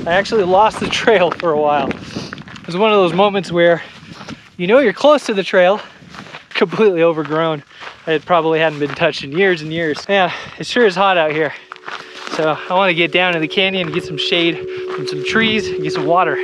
I actually lost the trail for a while. It was one of those moments where you know you're close to the trail, completely overgrown. It probably hadn't been touched in years and years. Man, it sure is hot out here. So I want to get down to the canyon and get some shade from some trees and get some water.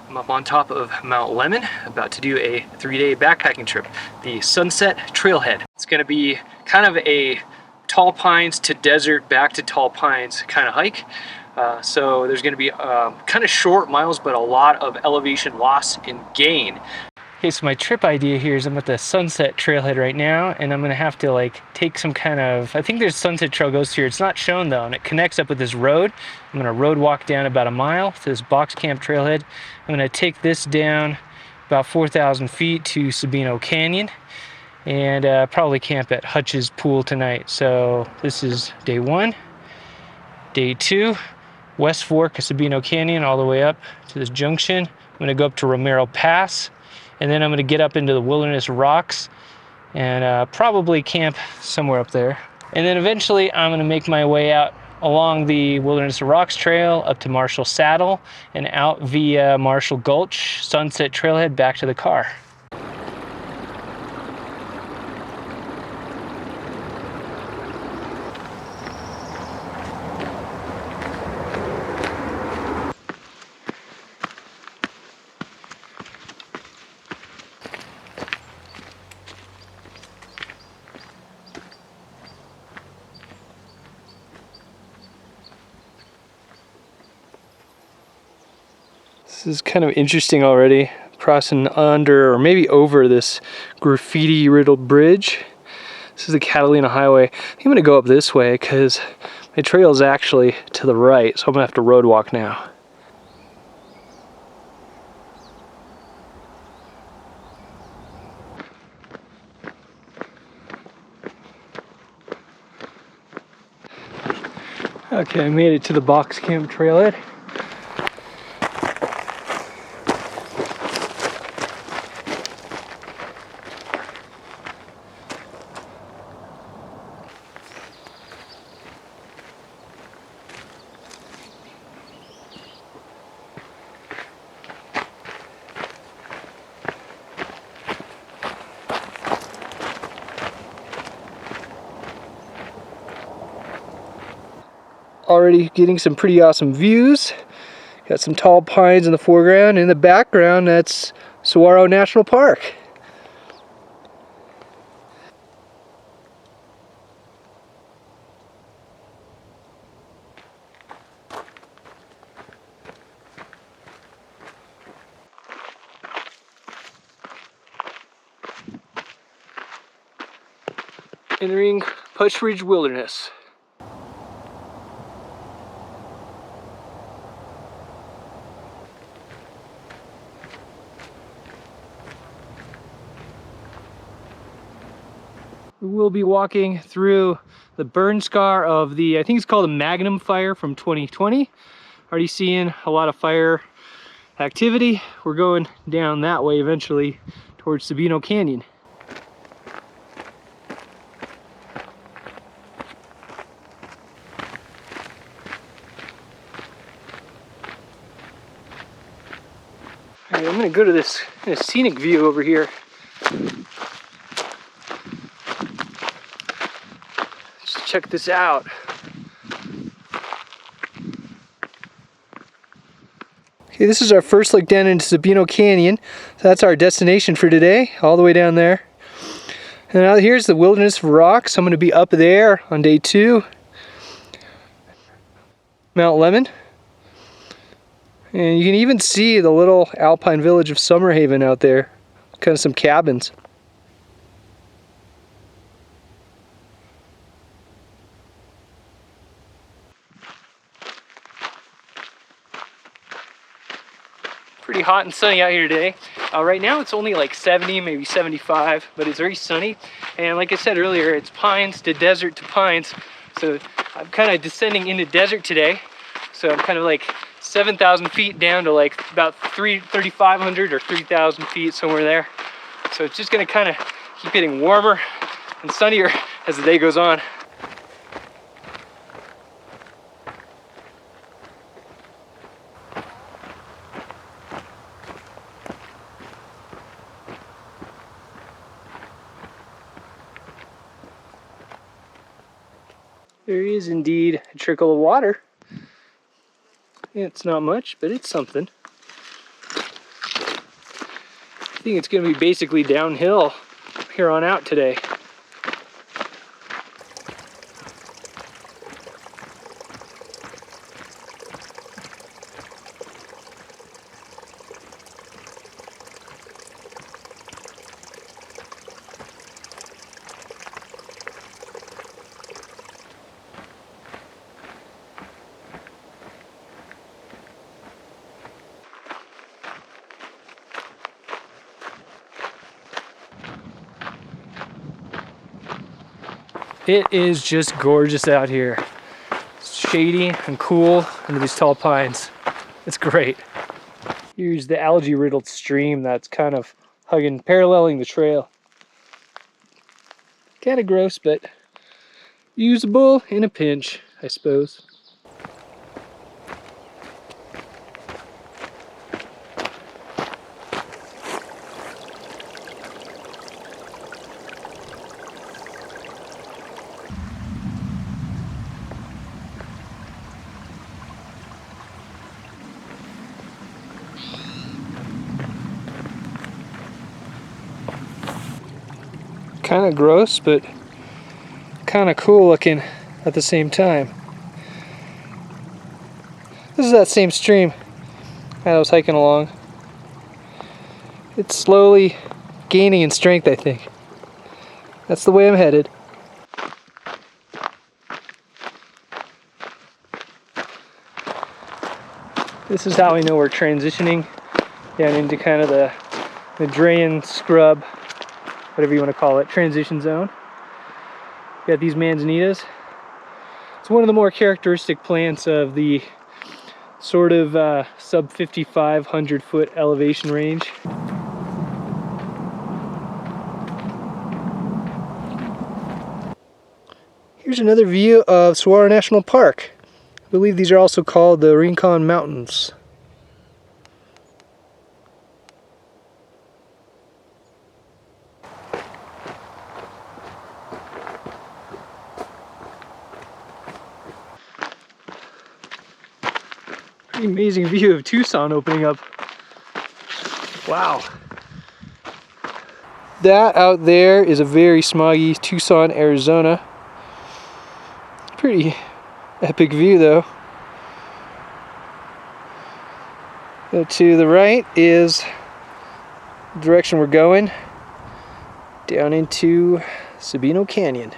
I'm up on top of Mount Lemmon, about to do a 3-day backpacking trip, the Sunset Trailhead. It's going to be kind of a tall pines to desert, back to tall pines kind of hike. So there's going to be kind of short miles, but a lot of elevation loss and gain. Okay, so my trip idea here is I'm at the Sunset Trailhead right now, and I'm gonna have to like take some kind of, I think there's Sunset Trail goes here. It's not shown though, and it connects up with this road. I'm gonna road walk down about a mile to this box camp trailhead. I'm gonna take this down about 4,000 feet to Sabino Canyon, and probably camp at Hutch's pool tonight. So this is day 1. Day 2, West Fork of Sabino Canyon all the way up to this junction. I'm gonna go up to Romero Pass, and then I'm going to get up into the Wilderness rocks and probably camp somewhere up there. And then eventually I'm going to make my way out along the Wilderness Rocks Trail up to Marshall Saddle and out via Marshall Gulch, Sunset Trailhead back to the car. This is kind of interesting already, crossing under or maybe over this graffiti riddled bridge. This is the Catalina Highway. I think I'm gonna go up this way because my trail is actually to the right, so I'm gonna have to road walk now. Okay, I made it to the box camp trailhead. Already getting some pretty awesome views. Got some tall pines in the foreground. In the background, that's Saguaro National Park. Entering Pusch Ridge Wilderness. We will be walking through the burn scar of the, I think it's called a Magnum fire from 2020. Already seeing a lot of fire activity. We're going down that way eventually towards Sabino Canyon. Alright, I'm gonna go to this scenic view over here. Just check this out. Okay, this is our first look down into Sabino Canyon. So that's our destination for today, all the way down there. And out here's the wilderness of rocks. I'm going to be up there on day 2. Mount Lemmon. And you can even see the little alpine village of Summerhaven out there. Kind of some cabins. Pretty hot and sunny out here today. Right now it's only like 70, maybe 75, but it's very sunny. And like I said earlier, it's pines to desert to pines. So I'm kind of descending into desert today. So I'm kind of like 7,000 feet down to like about 3,500 or 3,000 feet, somewhere there. So it's just gonna kind of keep getting warmer and sunnier as the day goes on. There is indeed a trickle of water. It's not much, but it's something. I think it's going to be basically downhill here on out today. It is just gorgeous out here. It's shady and cool under these tall pines. It's great. Here's the algae-riddled stream that's kind of paralleling the trail. Kind of gross, but usable in a pinch, I suppose. Kind of gross, but kind of cool looking at the same time. This is that same stream that I was hiking along. It's slowly gaining in strength, I think. That's the way I'm headed. This is how I know we're transitioning down into kind of the Madrean scrub, whatever you want to call it, transition zone. Got these manzanitas. It's one of the more characteristic plants of the sort of sub 5,500 foot elevation range. Here's another view of Saguaro National Park. I believe these are also called the Rincon Mountains. Pretty amazing view of Tucson opening up. Wow. That out there is a very smoggy Tucson, Arizona. Pretty epic view though. To the right is the direction we're going, down into Sabino Canyon.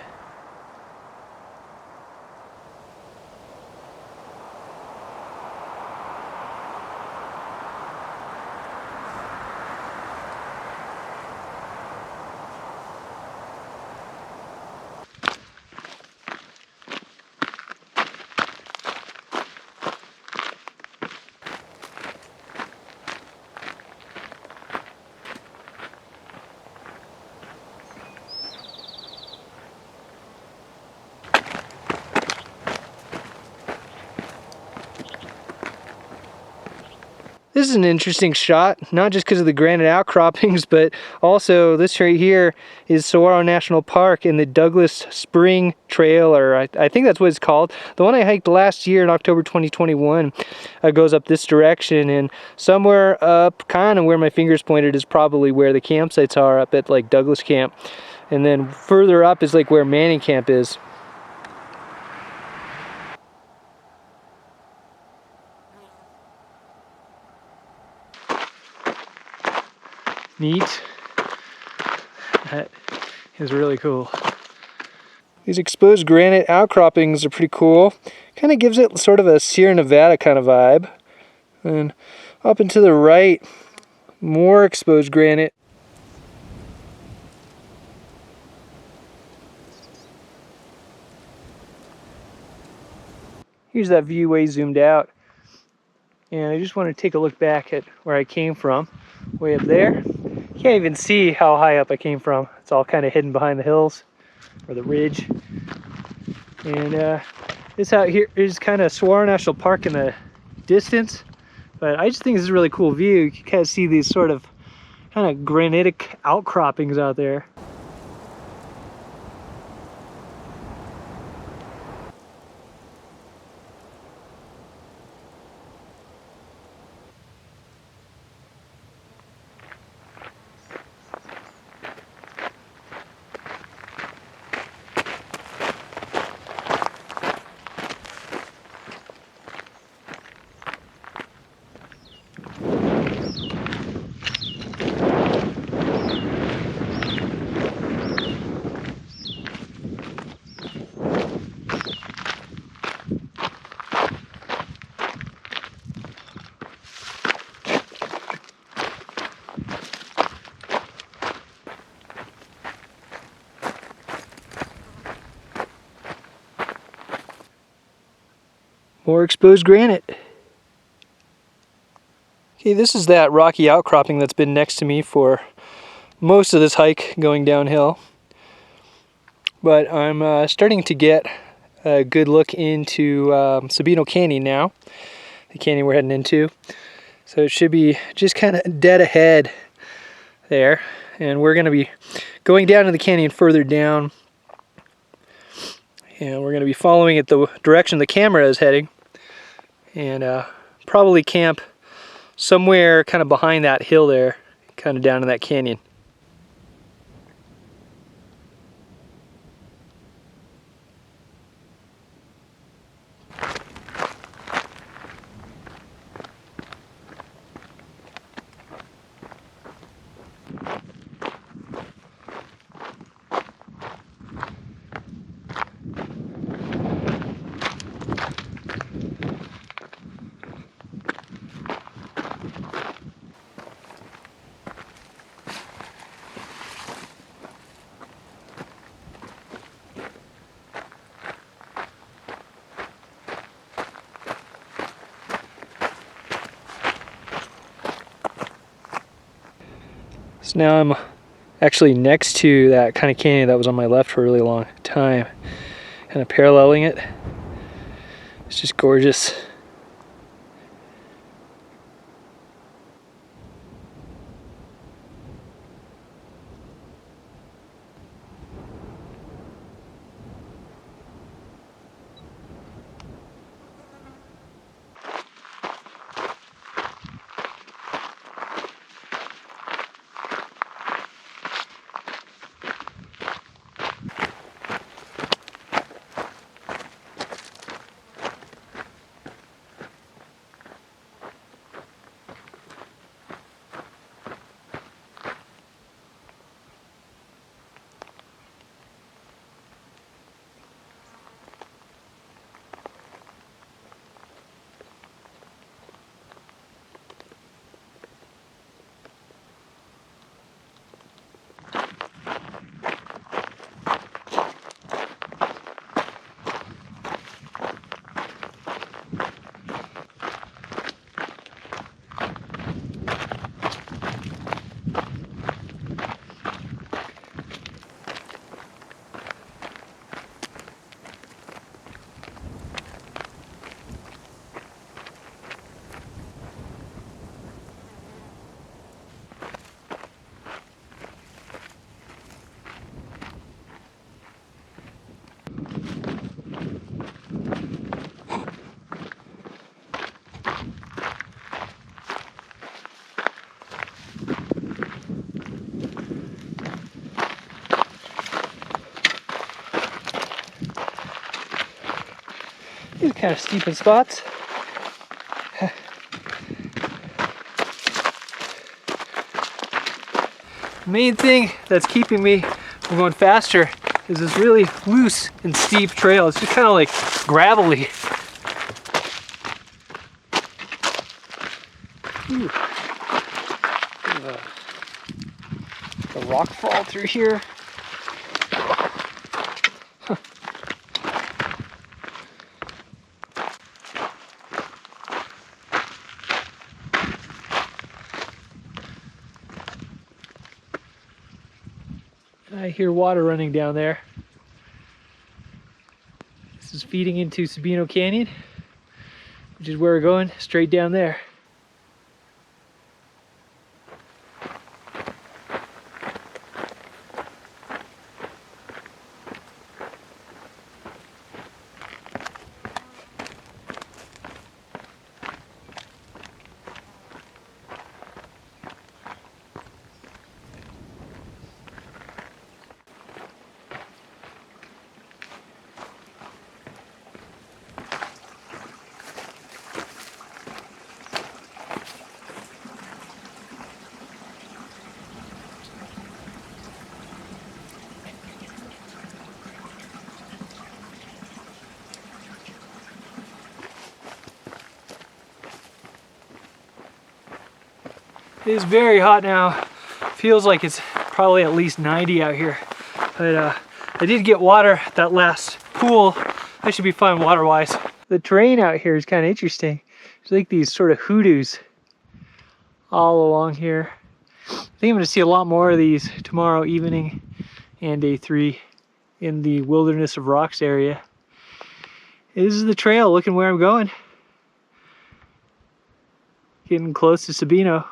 This is an interesting shot, not just because of the granite outcroppings, but also this right here is Saguaro National Park and the Douglas Spring Trail, or I think that's what it's called. The one I hiked last year in October 2021 goes up this direction, and somewhere up kind of where my fingers pointed is probably where the campsites are up at like Douglas Camp. And then further up is like where Manning Camp is. Neat. That is really cool. These exposed granite outcroppings are pretty cool. Kind of gives it sort of a Sierra Nevada kind of vibe. And up and to the right, more exposed granite. Here's that view way zoomed out. And I just want to take a look back at where I came from, way up there. You can't even see how high up I came from. It's all kind of hidden behind the hills, or the ridge. And this out here is kind of Saguaro National Park in the distance, but I just think this is a really cool view. You can kind of see these sort of kind of granitic outcroppings out there. More exposed granite. Okay, this is that rocky outcropping that's been next to me for most of this hike going downhill. But I'm starting to get a good look into Sabino Canyon now, the canyon we're heading into. So it should be just kind of dead ahead there. And we're going to be going down to the canyon further down. And we're going to be following it the direction the camera is heading. And probably camp somewhere kind of behind that hill there, kind of down in that canyon. So now I'm actually next to that kind of canyon that was on my left for a really long time, kind of paralleling it. It's just gorgeous. kind of steep in spots. The main thing that's keeping me from going faster is this really loose and steep trail. It's just kind of like gravelly. Ooh. A rock fall through here. Huh. I hear water running down there. This is feeding into Sabino Canyon, which is where we're going, straight down there. It is very hot now. Feels like it's probably at least 90 out here. But I did get water at that last pool. I should be fine water-wise. The terrain out here is kind of interesting. There's like these sort of hoodoos all along here. I think I'm going to see a lot more of these tomorrow evening and day 3 in the Wilderness of Rocks area. This is the trail, looking where I'm going. Getting close to Sabino.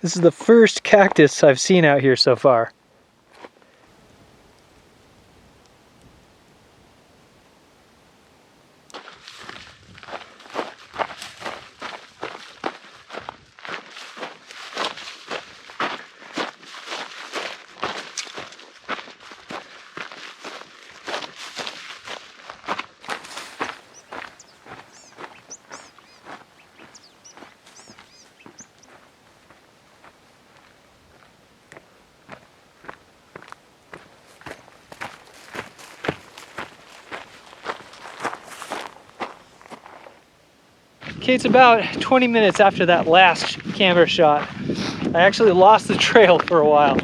This is the first cactus I've seen out here so far. Okay, it's about 20 minutes after that last camera shot. I actually lost the trail for a while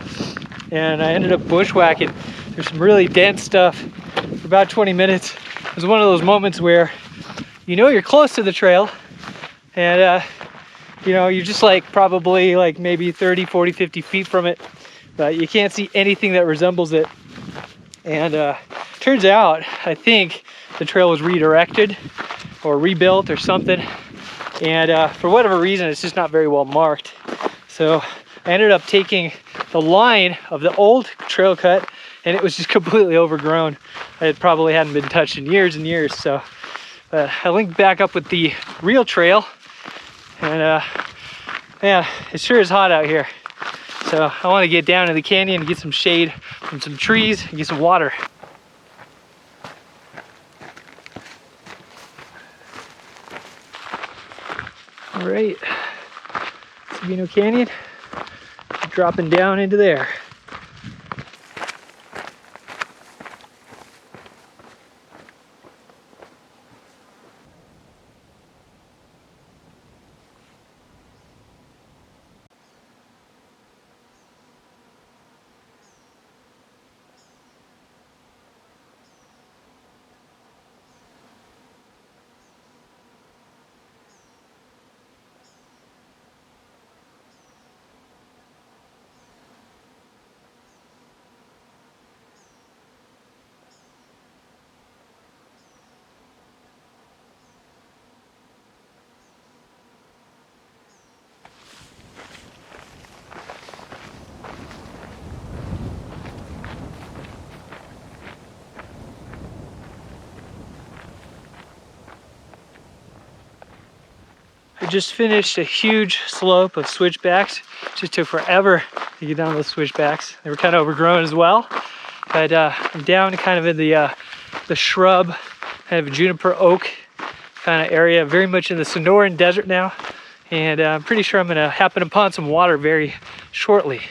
and I ended up bushwhacking. There's some really dense stuff for about 20 minutes. It was one of those moments where you know you're close to the trail and you know, you're just like probably like maybe 30, 40, 50 feet from it, but you can't see anything that resembles it. And turns out, I think the trail was redirected or rebuilt or something. And for whatever reason, it's just not very well marked. So I ended up taking the line of the old trail cut and it was just completely overgrown. It probably hadn't been touched in years and years. So I linked back up with the real trail and man, it sure is hot out here. So I want to get down to the canyon and get some shade from some trees and get some water. All right, Sabino Canyon, dropping down into there. I just finished a huge slope of switchbacks. Just took forever You get down those switchbacks. They were kind of overgrown as well. But I'm down kind of in the shrub, kind of juniper oak kind of area, very much in the Sonoran Desert now. And I'm pretty sure I'm gonna happen upon some water very shortly.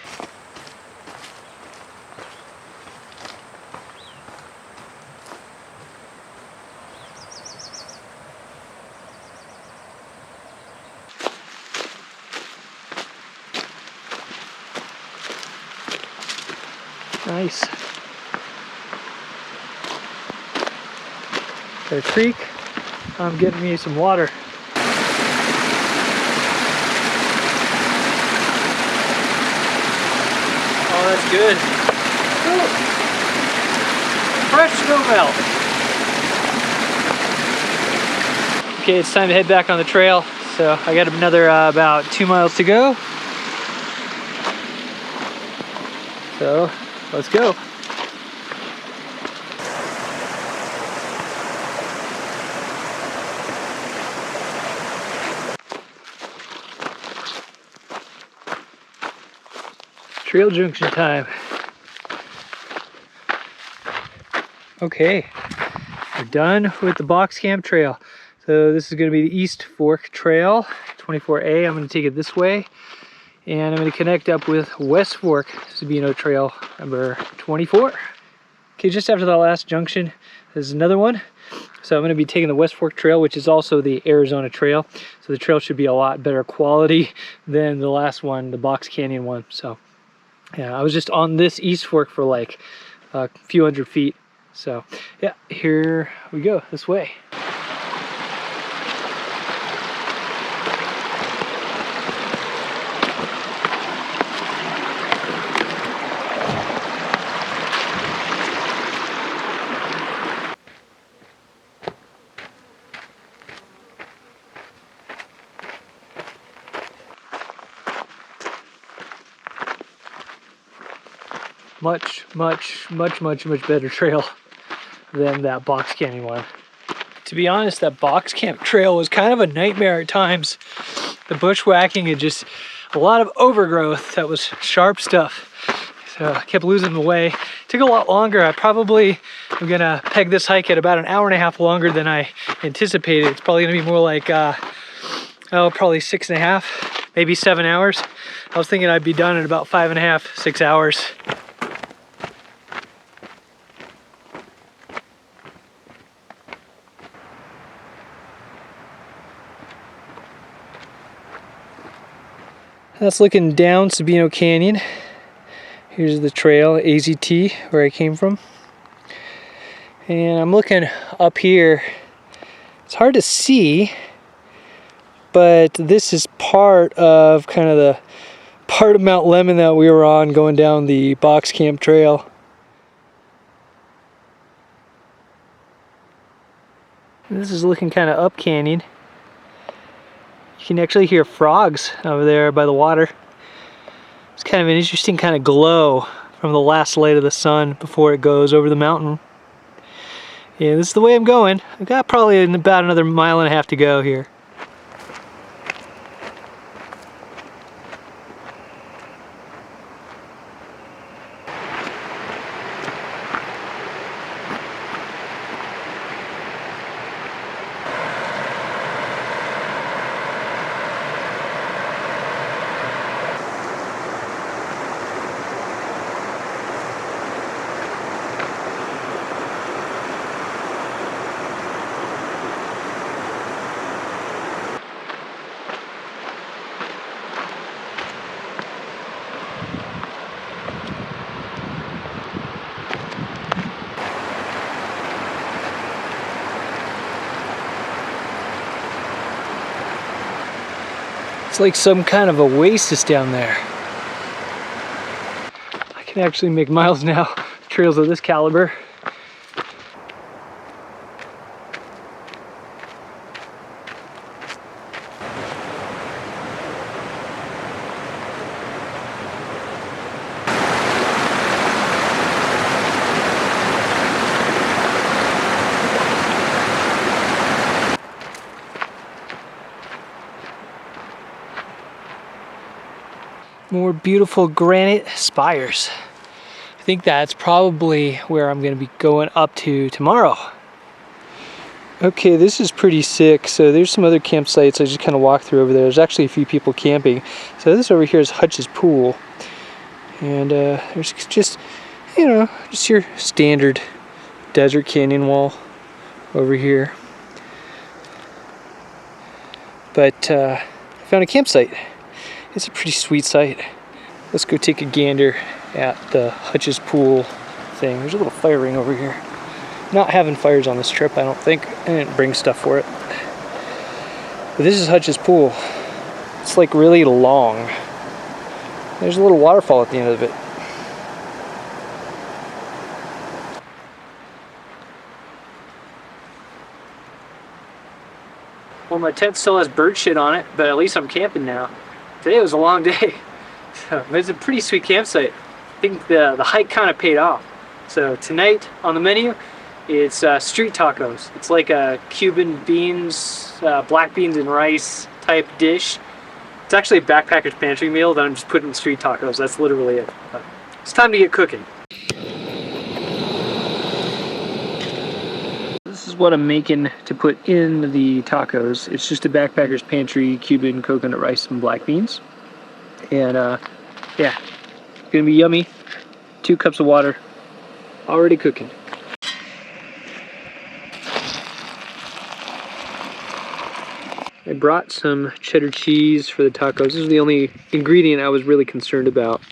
Nice. Got a creek. I'm getting me some water. Oh, that's good. Ooh. Fresh snow melt. Okay, it's time to head back on the trail. So I got another about 2 miles to go. So let's go. Trail junction time. Okay, we're done with the box camp trail. So this is going to be the East Fork Trail, 24A. I'm going to take it this way, and I'm going to connect up with West Fork Sabino Trail number 24. Okay, just after the last junction, there's another one. So I'm going to be taking the West Fork Trail, which is also the Arizona Trail. So the trail should be a lot better quality than the last one, the Box Canyon one. So yeah, I was just on this East Fork for like a few hundred feet. So yeah, here we go, this way. Much better trail than that Box Canyon one. To be honest, that Box Camp trail was kind of a nightmare at times. The bushwhacking and just a lot of overgrowth that was sharp stuff. So I kept losing the way. It took a lot longer. I probably am gonna peg this hike at about an hour and a half longer than I anticipated. It's probably gonna be more like, probably 6.5, maybe 7 hours. I was thinking I'd be done in about 5.5, 6 hours. That's looking down Sabino Canyon. Here's the trail, AZT, where I came from. And I'm looking up here. It's hard to see, but this is part of the part of Mount Lemmon that we were on going down the Box Camp Trail. This is looking kind of up canyon. You can actually hear frogs over there by the water. It's kind of an interesting kind of glow from the last light of the sun before it goes over the mountain. Yeah, this is the way I'm going. I've got probably about another 1.5 miles to go here. It's like some kind of a oasis down there. I can actually make miles now, trails of this caliber. More beautiful granite spires. I think that's probably where I'm gonna be going up to tomorrow. Okay, this is pretty sick. So there's some other campsites I just kind of walked through over there. There's actually a few people camping. So this over here is Hutch's pool. And there's just, you know, just your standard desert canyon wall over here. But I found a campsite. It's a pretty sweet site. Let's go take a gander at the Hutch's pool thing. There's a little fire ring over here. Not having fires on this trip, I don't think. I didn't bring stuff for it. But this is Hutch's pool. It's like really long. There's a little waterfall at the end of it. Well, my tent still has bird shit on it, but at least I'm camping now. Today was a long day. So it's a pretty sweet campsite. I think the hike kind of paid off. So tonight on the menu, it's street tacos. It's like a Cuban beans, black beans and rice type dish. It's actually a backpacker's pantry meal that I'm just putting in street tacos. That's literally it. But it's time to get cooking. This is what I'm making to put in the tacos. It's just a backpacker's pantry Cuban coconut rice and black beans. And yeah, it's gonna be yummy. 2 cups of water, already cooking. I brought some cheddar cheese for the tacos. This is the only ingredient I was really concerned about.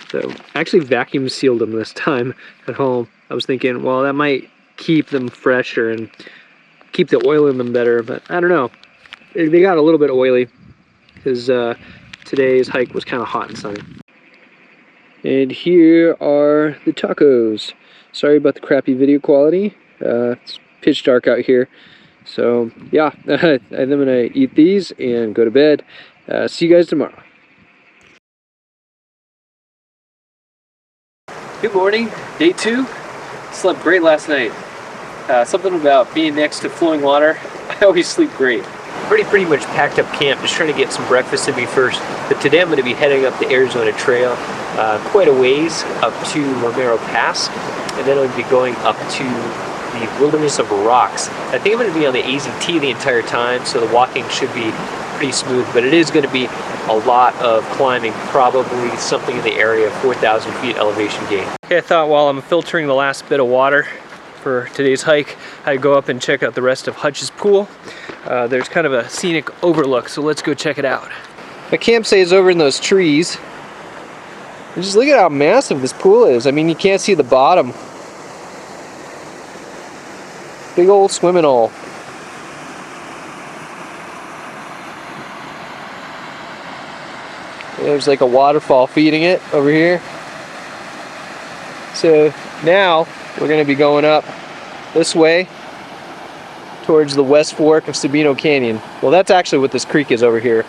So I actually vacuum sealed them this time at home. I was thinking, well, that might keep them fresher and keep the oil in them better, but I don't know. They got a little bit oily because today's hike was kind of hot and sunny. And here are the tacos. Sorry about the crappy video quality. It's pitch dark out here. So yeah, I'm gonna eat these and go to bed. See you guys tomorrow. Good morning, day 2. Slept great last night. Something about being next to flowing water. I always sleep great. Pretty much packed up camp, just trying to get some breakfast in me first. But today I'm going to be heading up the Arizona Trail quite a ways up to Romero Pass, and then I'll be going up to the Wilderness of Rocks. I think I'm going to be on the AZT the entire time, so the walking should be pretty smooth, but it is going to be a lot of climbing, probably something in the area of 4,000 feet elevation gain. Okay, I thought while I'm filtering the last bit of water for today's hike, I'd go up and check out the rest of Hutch's pool. There's kind of a scenic overlook, so let's go check it out. My campsite is over in those trees. And just look at how massive this pool is. I mean, you can't see the bottom. Big old swimming hole. There's like a waterfall feeding it over here. So now we're going to be going up this way towards the West Fork of Sabino Canyon. Well, that's actually what this creek is over here.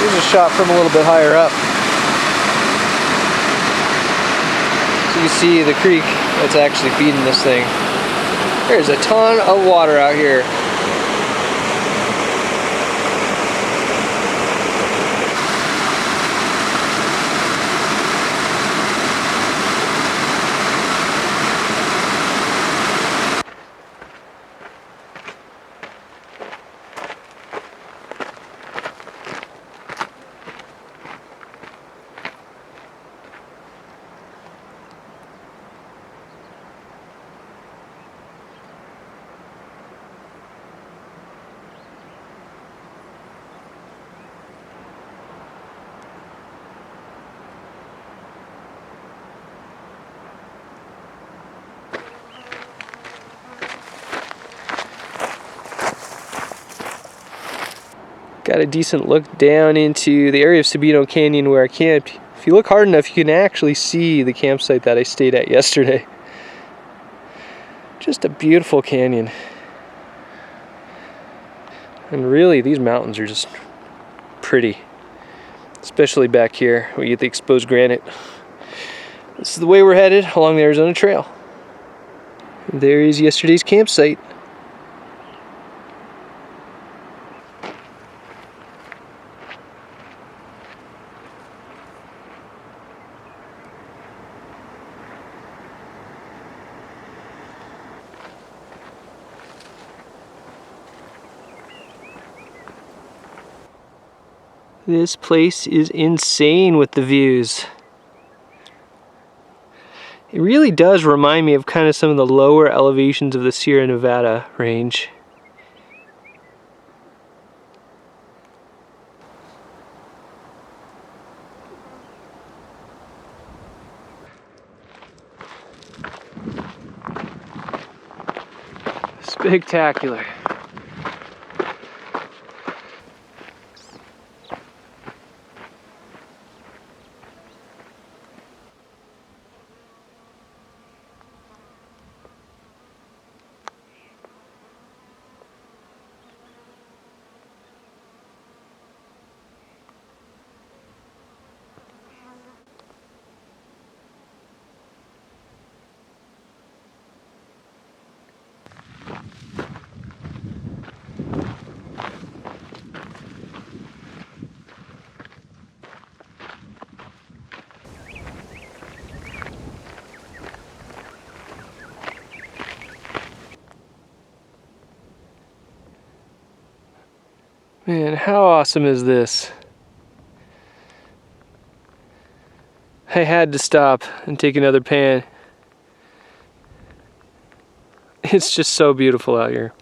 Here's a shot from a little bit higher up. So you see the creek that's actually feeding this thing. There's a ton of water out here. Got a decent look down into the area of Sabino Canyon where I camped. If you look hard enough, you can actually see the campsite that I stayed at yesterday. Just a beautiful canyon. And really, these mountains are just pretty. Especially back here, where you get the exposed granite. This is the way we're headed along the Arizona Trail. There is yesterday's campsite. This place is insane with the views. It really does remind me of kind of some of the lower elevations of the Sierra Nevada range. Spectacular. Man, how awesome is this? I had to stop and take another pan. It's just so beautiful out here.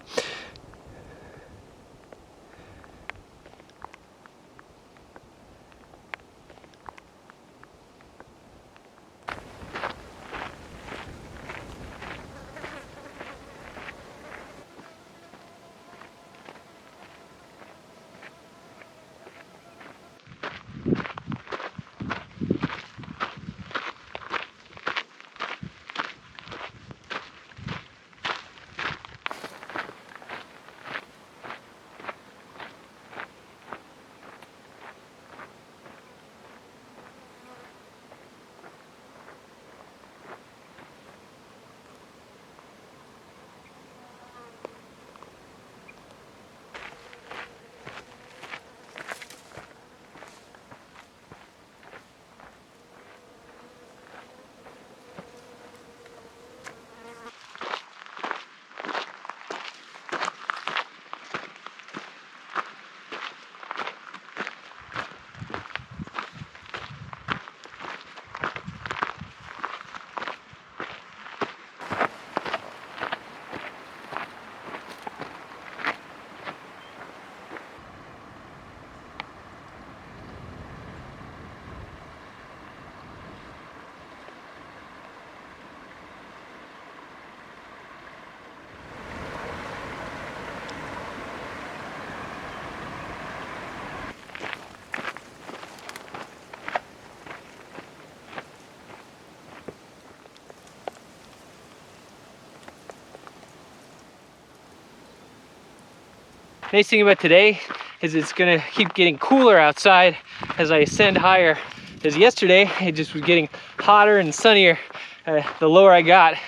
Nice thing about today is it's gonna keep getting cooler outside as I ascend higher. As yesterday, it just was getting hotter and sunnier the lower I got.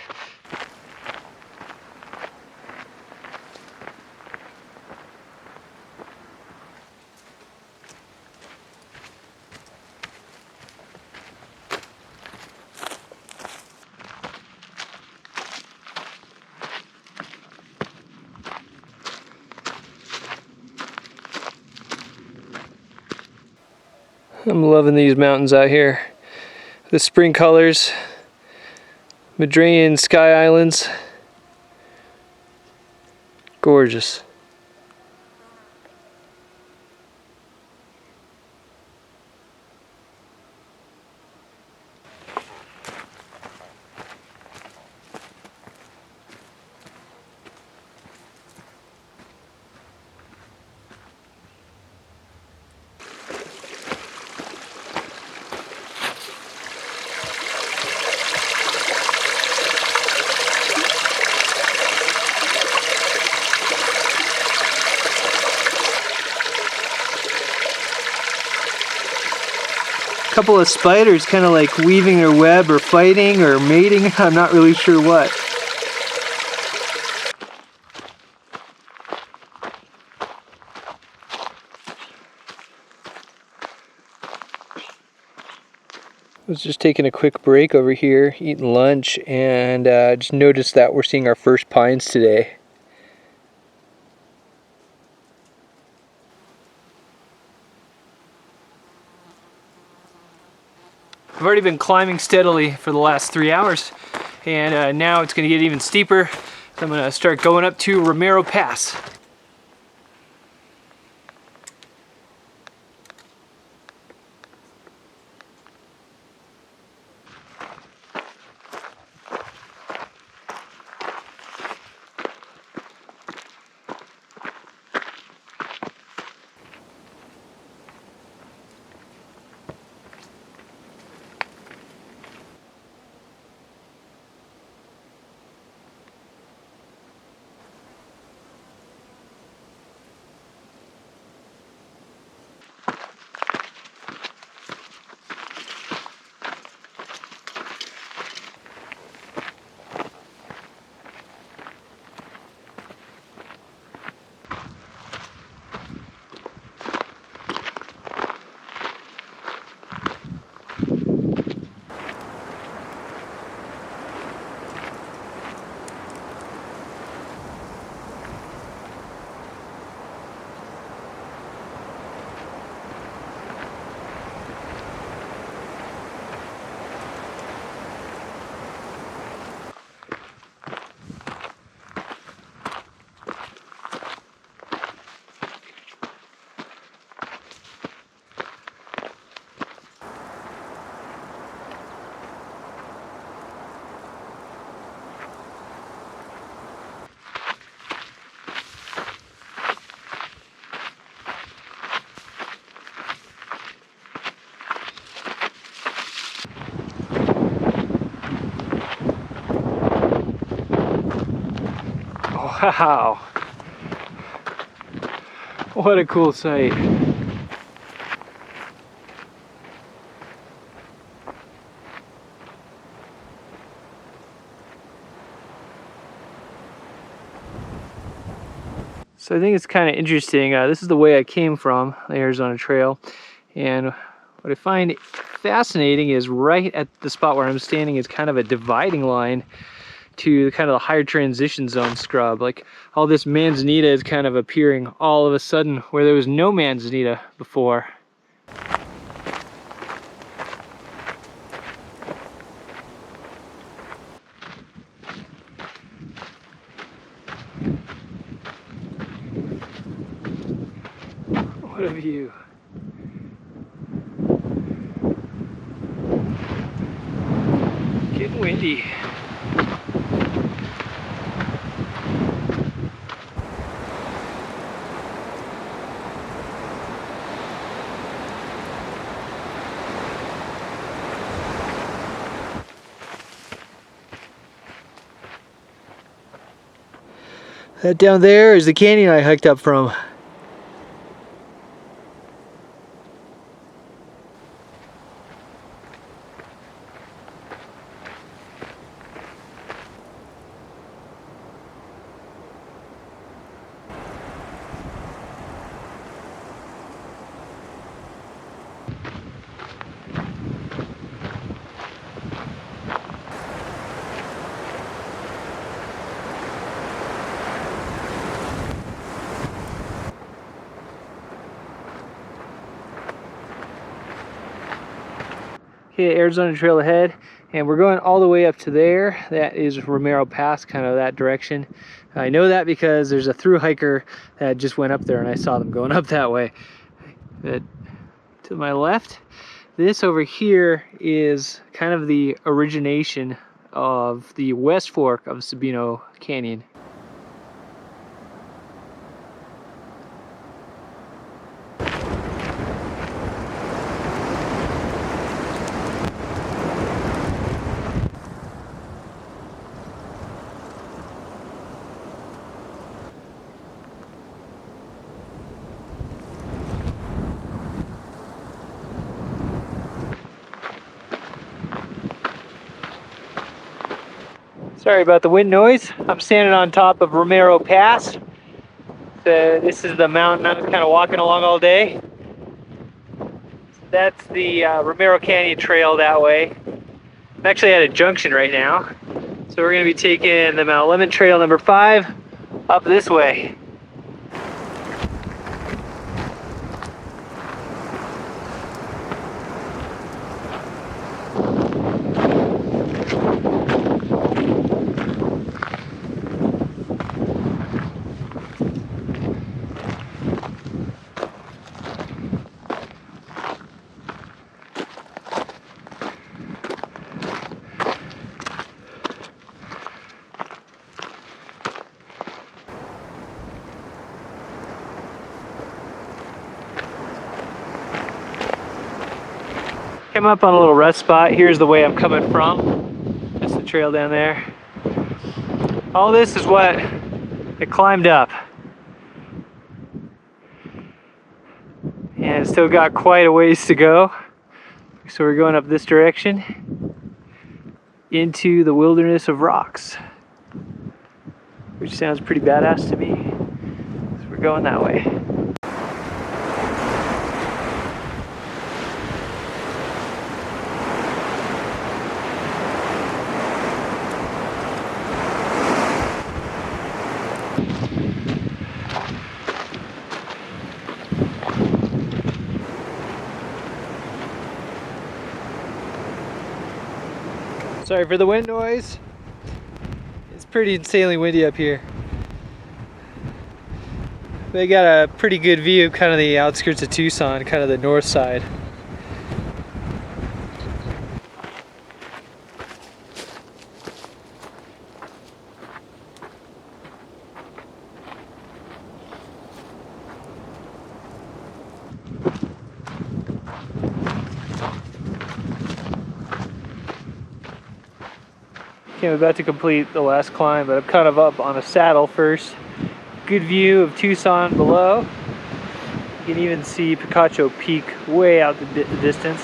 I'm loving these mountains out here. The spring colors, Madrean Sky Islands, gorgeous. Couple of spiders kind of like weaving their web or fighting or mating. I'm not really sure what. I was just taking a quick break over here, eating lunch, and just noticed that we're seeing our first pines today. I've already been climbing steadily for the last 3 hours, and now it's gonna get even steeper. So I'm gonna start going up to Romero Pass. Wow, what a cool sight. So I think it's kind of interesting. This is the way I came from, the Arizona Trail. And what I find fascinating is right at the spot where I'm standing is kind of a dividing line to kind of the higher transition zone scrub. Like all this manzanita is kind of appearing all of a sudden where there was no manzanita before. What a view. Getting windy. That down there is the canyon I hiked up from. Okay, Arizona Trailhead, and we're going all the way up to there. That is Romero Pass, kind of that direction. I know that because there's a thru hiker that just went up there and I saw them going up that way. But to my left, this over here is kind of the origination of the West Fork of Sabino Canyon. Sorry about the wind noise. I'm standing on top of Romero Pass. This is the mountain I was kind of walking along all day. That's the Romero Canyon trail that way. I'm actually at a junction right now. So we're going to be taking the Mount Lemmon trail number 5 up this way. Came up on a little rest spot. Here's the way I'm coming from. That's the trail down there. All this is what I climbed up. And it's still got quite a ways to go. So we're going up this direction into the wilderness of rocks, which sounds pretty badass to me. So we're going that way. Sorry for the wind noise. It's pretty insanely windy up here. They got a pretty good view of kind of the outskirts of Tucson, kind of the north side. Okay, I'm about to complete the last climb, but I'm kind of up on a saddle first. Good view of Tucson below. You can even see Picacho Peak way out the distance.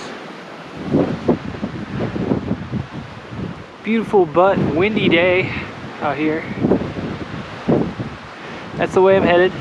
Beautiful but windy day out here. That's the way I'm headed.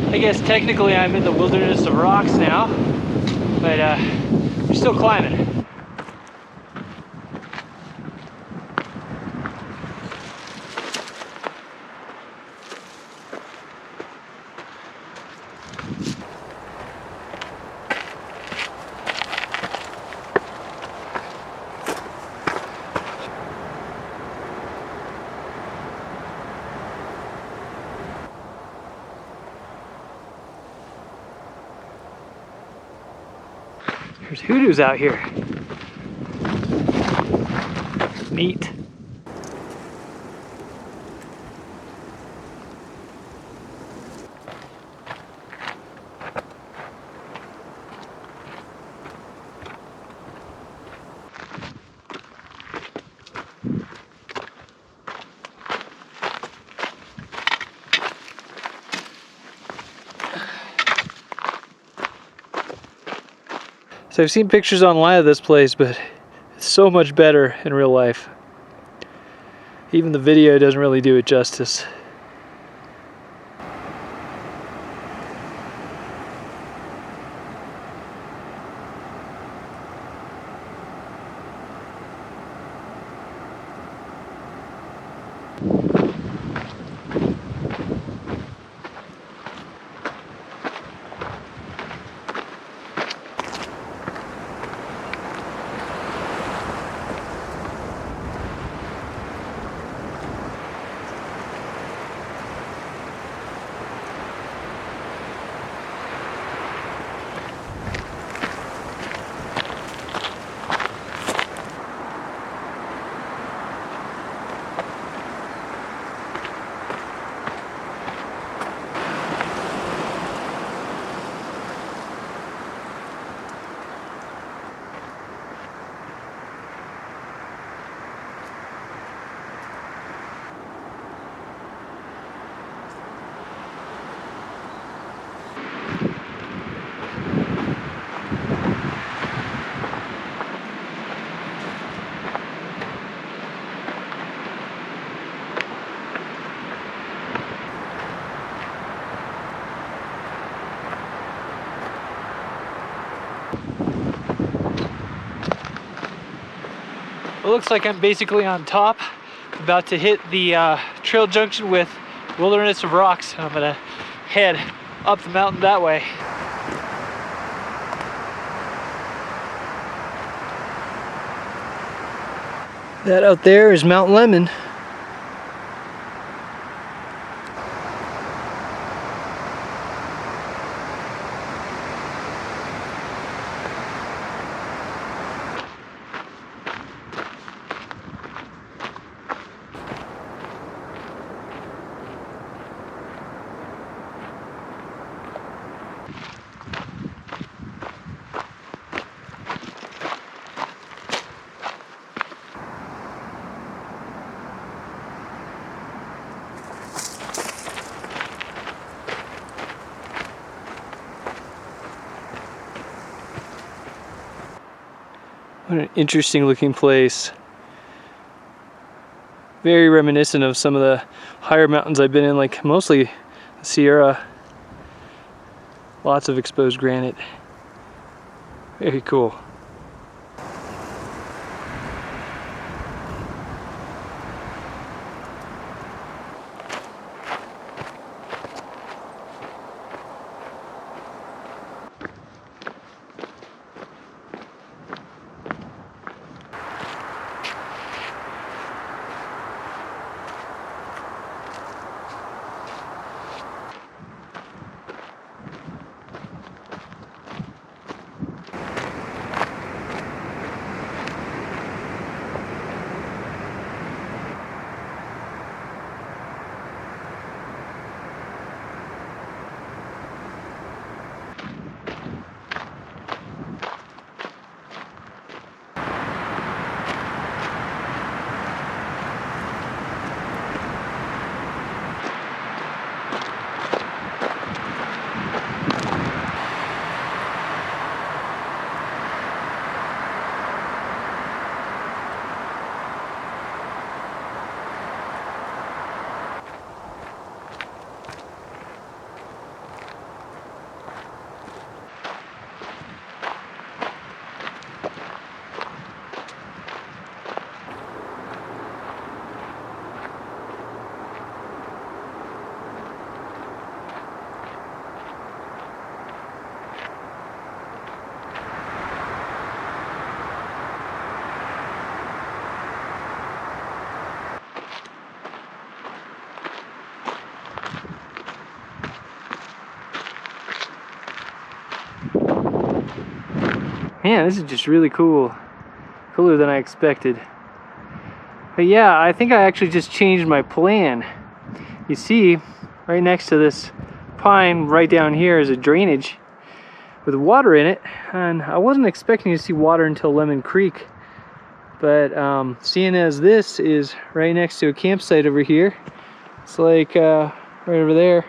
I guess technically I'm in the wilderness of rocks now, but we're still climbing. There's hoodoos out here. Neat. So I've seen pictures online of this place, but it's so much better in real life. Even the video doesn't really do it justice. It looks like I'm basically on top, about to hit the trail junction with Wilderness of Rocks. I'm gonna head up the mountain that way. That out there is Mount Lemmon. What an interesting looking place. Very reminiscent of some of the higher mountains I've been in, like mostly the Sierra. Lots of exposed granite. Very cool. Man, this is just really cool. Cooler than I expected. But yeah, I think I actually just changed my plan. You see, right next to this pine, right down here is a drainage with water in it. And I wasn't expecting to see water until Lemon Creek. But seeing as this is right next to a campsite over here, it's like right over there.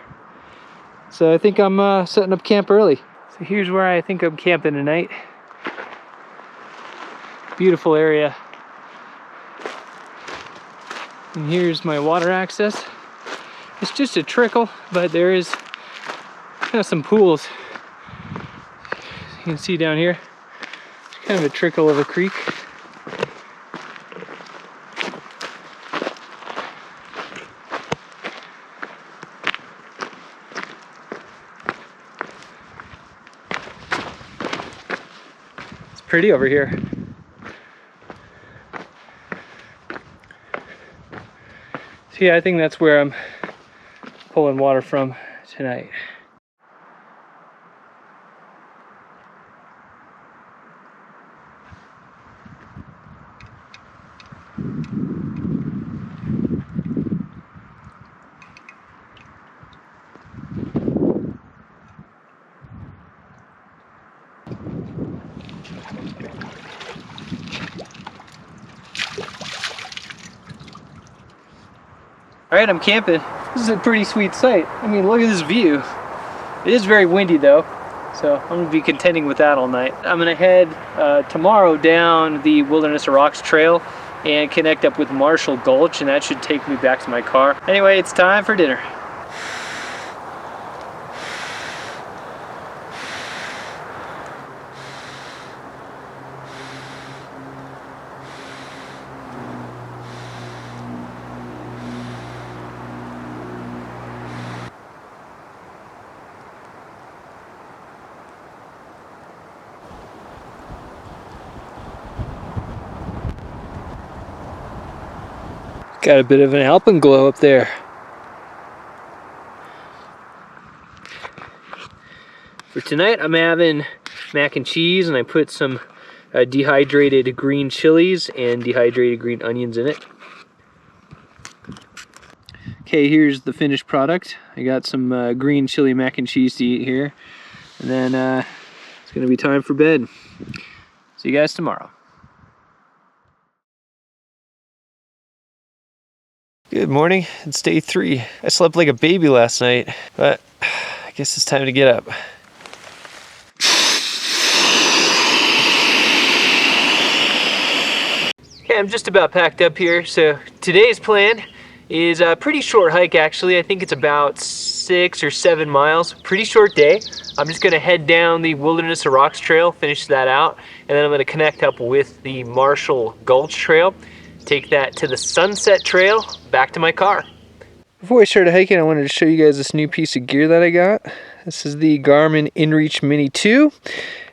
So I think I'm setting up camp early. So here's where I think I'm camping tonight. Beautiful area. And here's my water access. It's just a trickle, but there is kind of some pools. You can see down here, it's kind of a trickle of a creek. It's pretty over here. So yeah, I think that's where I'm pulling water from tonight. Alright, I'm camping. This is a pretty sweet sight. I mean, look at this view. It is very windy though, so I'm gonna be contending with that all night. I'm gonna head tomorrow down the Wilderness of Rocks trail and connect up with Marshall Gulch, and that should take me back to my car. Anyway, it's time for dinner. Got a bit of an alpenglow up there. For tonight, I'm having mac and cheese, and I put some dehydrated green chilies and dehydrated green onions in it. Okay, here's the finished product. I got some green chili mac and cheese to eat here, and then it's gonna be time for bed. See you guys tomorrow. Good morning, it's day 3. I slept like a baby last night, but I guess it's time to get up. Okay, I'm just about packed up here. So today's plan is a pretty short hike actually. I think it's about 6 or 7 miles. Pretty short day. I'm just gonna head down the Wilderness of Rocks trail, finish that out, and then I'm gonna connect up with the Marshall Gulch trail, take that to the Sunset Trail, back to my car. Before I started hiking, I wanted to show you guys this new piece of gear that I got. This is the Garmin InReach Mini 2.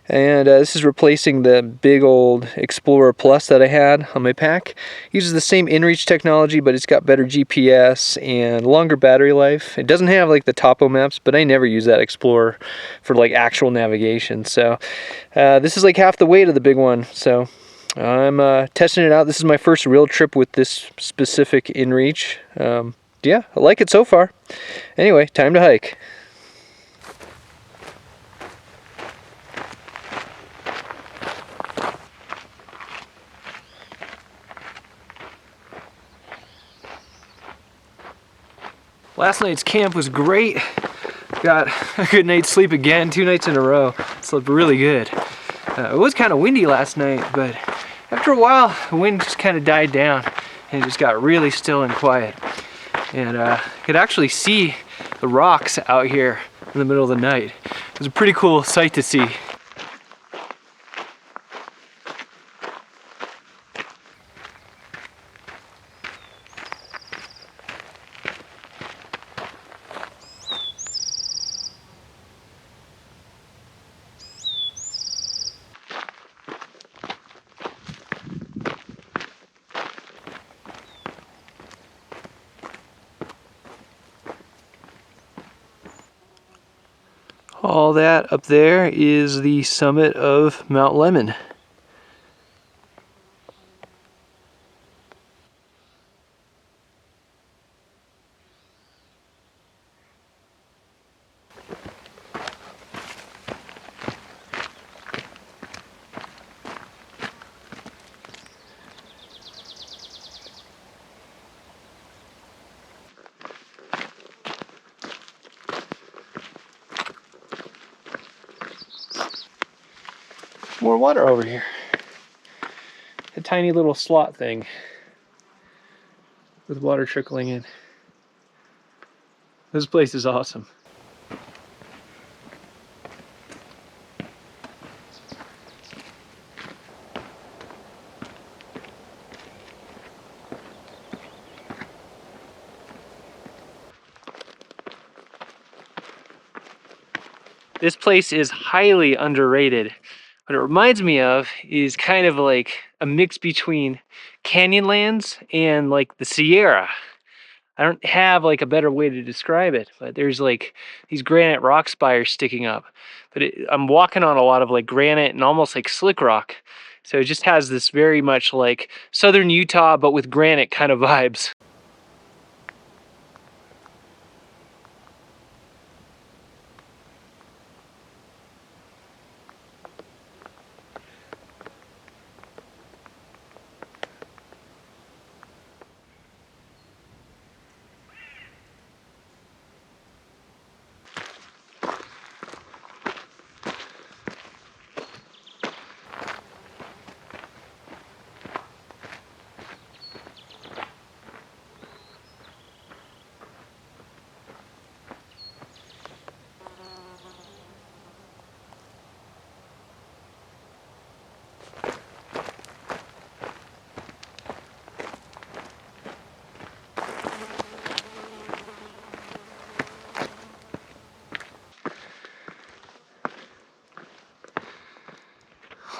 And this is replacing the big old Explorer Plus that I had on my pack. It uses the same InReach technology, but it's got better GPS and longer battery life. It doesn't have like the topo maps, but I never use that Explorer for like actual navigation. So this is like half the weight of the big one. So I'm testing it out. This is my first real trip with this specific InReach. Yeah, I like it so far. Anyway, time to hike. Last night's camp was great. Got a good night's sleep again, 2 nights in a row. Slept really good. It was kind of windy last night, but after a while, the wind just kind of died down and it just got really still and quiet. And I could actually see the rocks out here in the middle of the night. It was a pretty cool sight to see. All that up there is the summit of Mount Lemmon. More water over here. A tiny little slot thing with water trickling in. This place is awesome. This place is highly underrated. What it reminds me of is kind of like a mix between Canyonlands and like the Sierra. I don't have like a better way to describe it, but there's like these granite rock spires sticking up. But I'm walking on a lot of like granite and almost like slick rock. So it just has this very much like southern Utah, but with granite kind of vibes.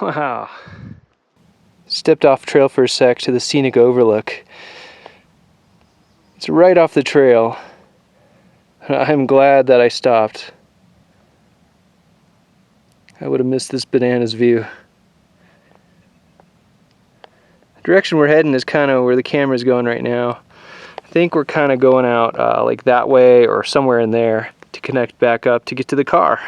Wow. Stepped off trail for a sec to the scenic Overlook. It's right off the trail. I'm glad that I stopped. I would have missed this bananas view. The direction we're heading is kind of where the camera's going right now. I think we're kind of going out like that way or somewhere in there to connect back up to get to the car.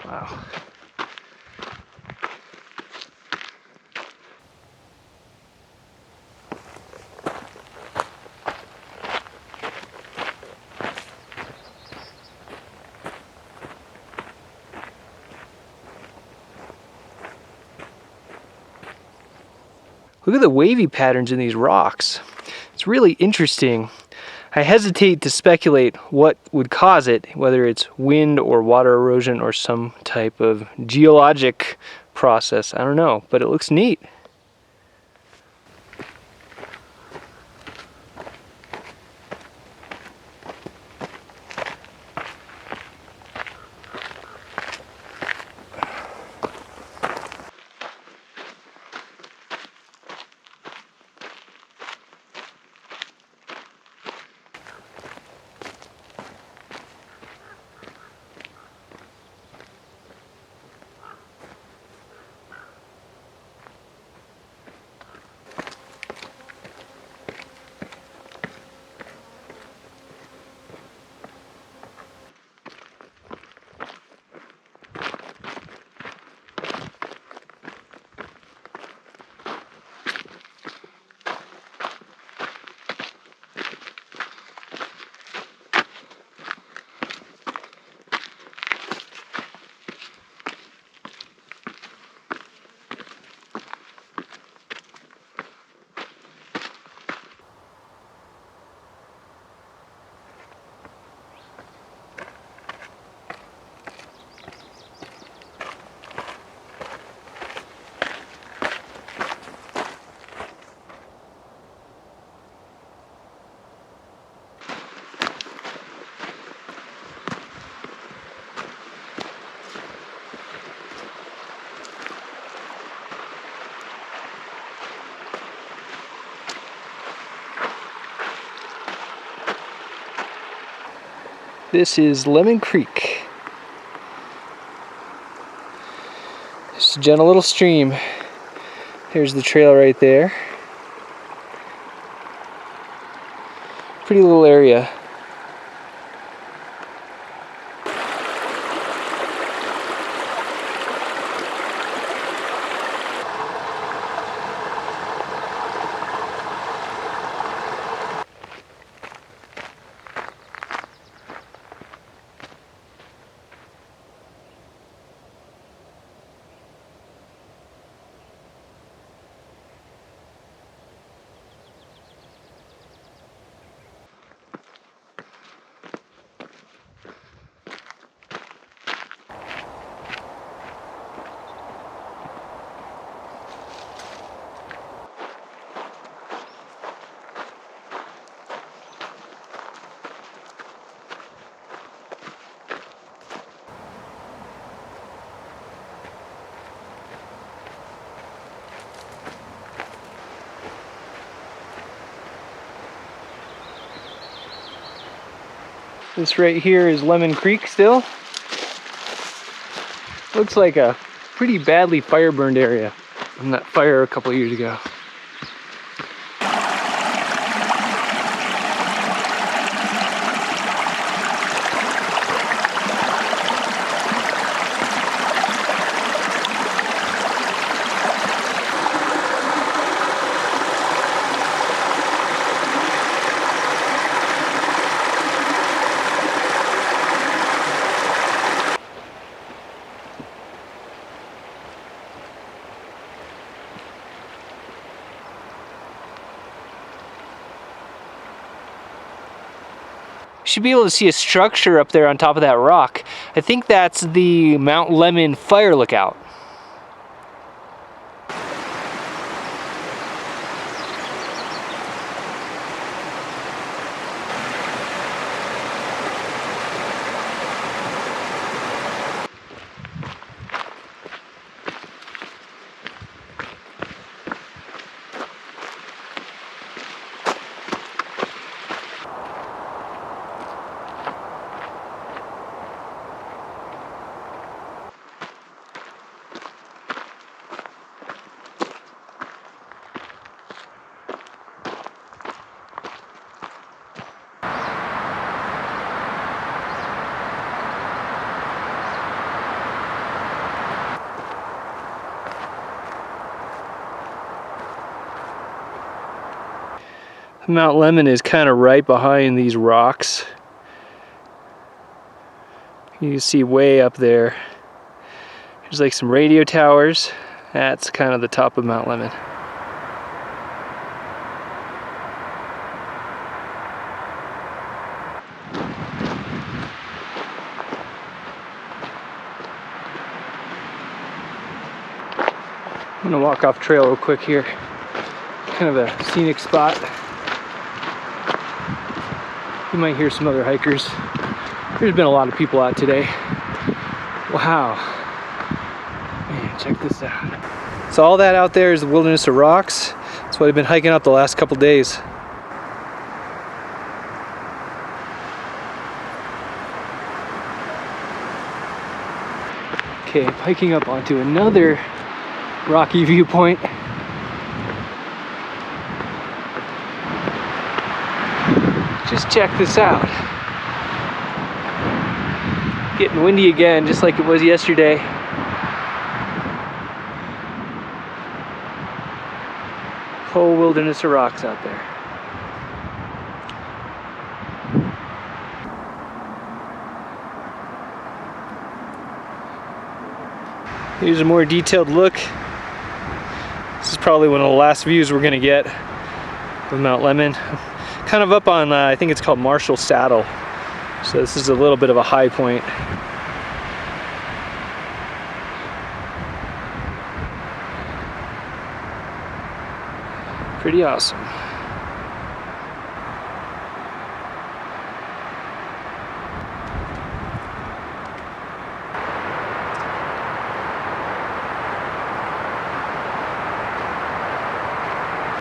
Wow. Look at the wavy patterns in these rocks. It's really interesting. I hesitate to speculate what would cause it, whether it's wind or water erosion or some type of geologic process. I don't know, but it looks neat. This is Lemon Creek. Just a gentle little stream. Here's the trail right there. Pretty little area. This right here is Lemon Creek still. Looks like a pretty badly fire burned area from that fire a couple years ago. Should be able to see a structure up there on top of that rock. I think that's the Mount Lemmon fire lookout. Mount Lemmon is kind of right behind these rocks. You can see way up there. There's like some radio towers. That's kind of the top of Mount Lemmon. I'm gonna walk off trail real quick here. Kind of a scenic spot. You might hear some other hikers. There's been a lot of people out today. Wow. Man, check this out. So all that out there is the wilderness of rocks. That's what I've been hiking up the last couple days. Okay, I'm hiking up onto another rocky viewpoint. Just check this out. Getting windy again, just like it was yesterday. Whole wilderness of rocks out there. Here's a more detailed look. This is probably one of the last views we're gonna get of Mount Lemmon. Kind of up on, I think it's called Marshall Saddle. So this is a little bit of a high point. Pretty awesome.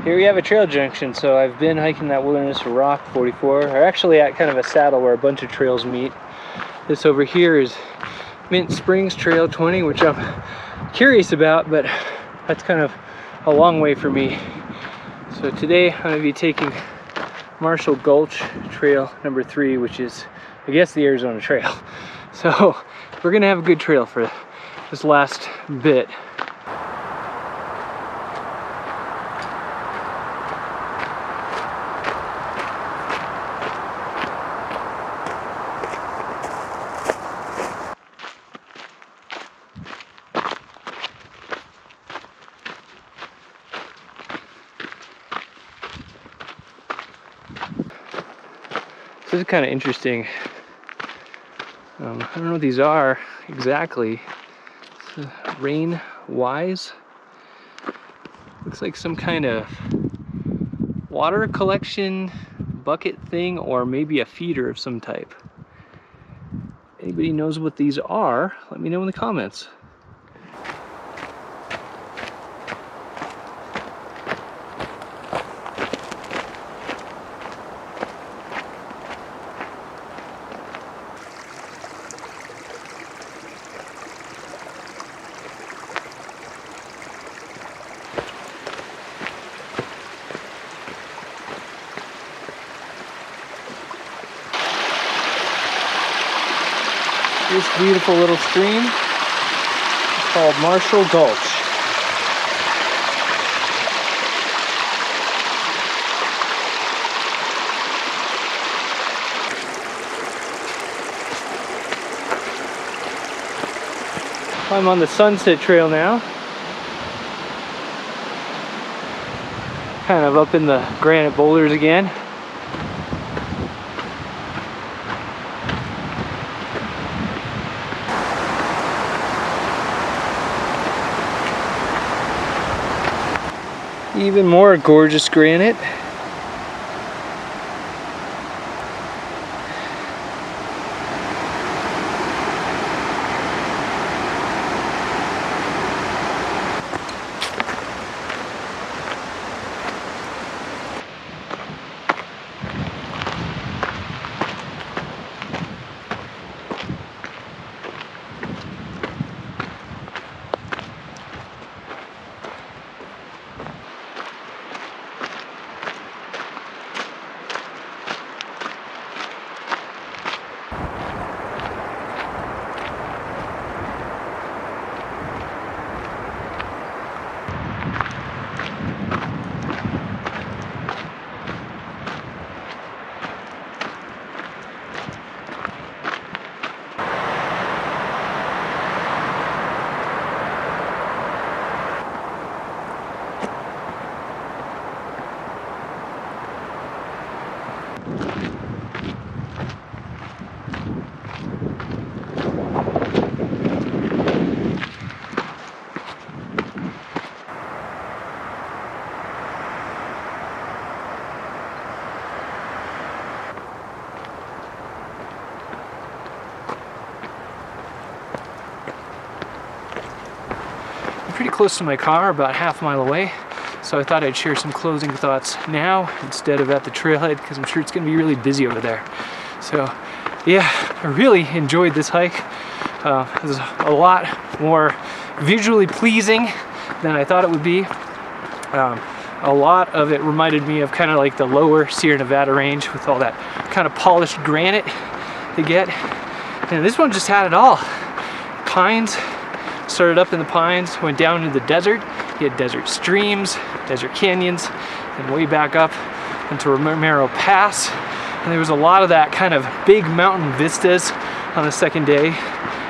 Here we have a trail junction, so I've been hiking that Wilderness of Rock 44, or actually at kind of a saddle where a bunch of trails meet. This over here is Mint Springs Trail 20, which I'm curious about, but that's kind of a long way for me. So today I'm going to be taking Marshall Gulch Trail number 3, which is, I guess, the Arizona Trail. So we're going to have a good trail for this last bit. This is kind of interesting. I don't know what these are exactly. Rain wise. Looks like some kind of water collection bucket thing, or maybe a feeder of some type. Anybody knows what these are? Let me know in the comments. this beautiful little stream. It's called Marshall Gulch. I'm on the Sunset Trail now. Kind of up in the granite boulders again. Even more gorgeous granite. Pretty close to my car, about half a mile away, so I thought I'd share some closing thoughts now instead of at the trailhead, because I'm sure it's going to be really busy over there. So yeah, I really enjoyed this hike. It was a lot more visually pleasing than I thought it would be. A lot of it reminded me of kind of like the lower Sierra Nevada range with all that kind of polished granite they get, and this one just had it all. Pines. Started up in the pines, went down into the desert. You had desert streams, desert canyons, and way back up into Romero Pass. And there was a lot of that kind of big mountain vistas on the second day.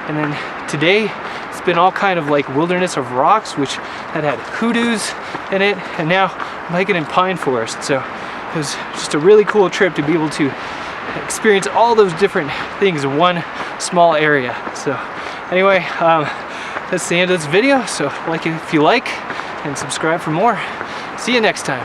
And then today, it's been all kind of like wilderness of rocks, which had hoodoos in it. And now I'm hiking in pine forest. So it was just a really cool trip to be able to experience all those different things in one small area. So anyway, that's the end of this video, so like it if you like, and subscribe for more. See you next time.